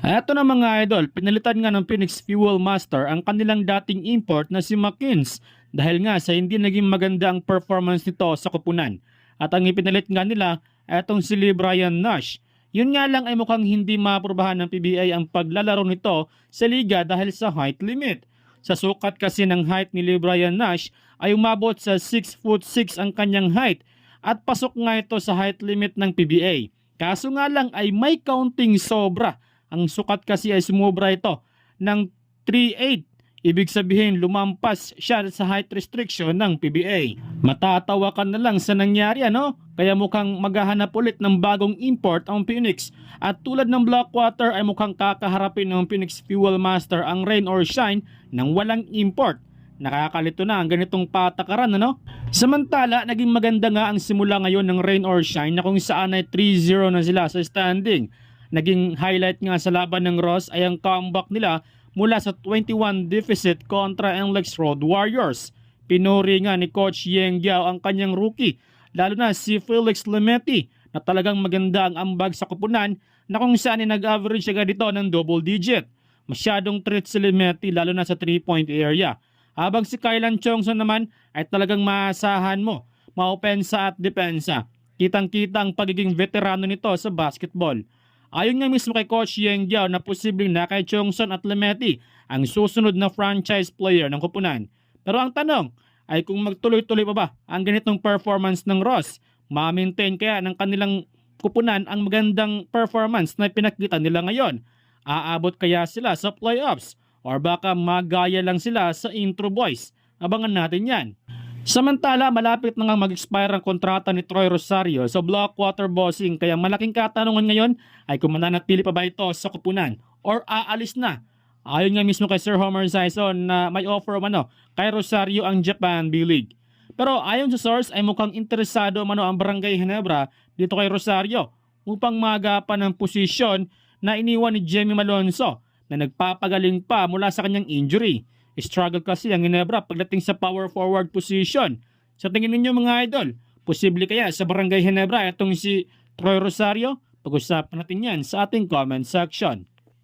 Eto na mga idol, pinalitan nga ng Phoenix Fuel Master ang kanilang dating import na si McKins dahil nga sa hindi naging maganda ang performance nito sa kupunan. At ang ipinalit nga nila, etong si Brian Nash. Yun nga lang ay mukhang hindi maaprubahan ng PBA ang paglalaro nito sa liga dahil sa height limit. Sa sukat kasi ng height ni Brian Nash ay umabot sa 6'6" ang kanyang height at pasok nga ito sa height limit ng PBA. Kaso nga lang ay may counting sobra. Ang sukat kasi ay sumobra ito ng 3'8". Ibig sabihin lumampas siya sa height restriction ng PBA. Matatawa ka na lang sa nangyari ano? Kaya mukhang maghahanap ulit ng bagong import ang Phoenix. At tulad ng Blackwater ay mukhang kakaharapin ng Phoenix Fuel Master ang rain or shine ng walang import. Nakakalito na ang ganitong patakaran ano? Samantala, naging maganda nga ang simula ngayon ng rain or shine na kung saan ay 3-0 na sila sa standing. Naging highlight nga sa laban ng Ross ay ang comeback nila mula sa 21 deficit kontra ang Lex Road Warriors. Pinuri nga ni Coach Yeng Giao ang kanyang rookie, lalo na si Felix Lemeti na talagang maganda ang ambag sa kupunan na kung saan ay nag-average siya dito ng double digit. Masyadong threat si Lemeti lalo na sa 3-point area. Habang si Kylan Chongson naman ay talagang maasahan mo, maopensa at depensa. Kitang-kita ang pagiging veterano nito sa basketball. Ayon nga mismo kay Coach Yeng Giao na posibleng na kay Chongson at Lemeti ang susunod na franchise player ng kupunan. Pero ang tanong ay kung magtuloy-tuloy pa ba ang ganitong performance ng Ross, ma-maintain kaya ng kanilang kupunan ang magandang performance na pinakita nila ngayon? Aabot kaya sila sa playoffs or baka magaya lang sila sa intro boys? Abangan natin yan. Samantala, malapit na nga mag-expire ang kontrata ni Troy Rosario sa Blackwater Bossing kaya malaking katanungan ngayon ay kung mananatili pa ba ito sa kupunan or aalis na. Ayon nga mismo kay Sir Homer Sison na may offer kay Rosario ang Japan B-League. Pero ayon sa source ay mukhang interesado ang Barangay Ginebra dito kay Rosario upang magapan ng posisyon na iniwan ni Jamie Malonzo na nagpapagaling pa mula sa kanyang injury. Struggle kasi ang Ginebra pagdating sa power forward position. Sa tingin ninyo mga idol, posible kaya sa Barangay Ginebra itong si Troy Rosario? Pag-usapan natin yan sa ating comment section.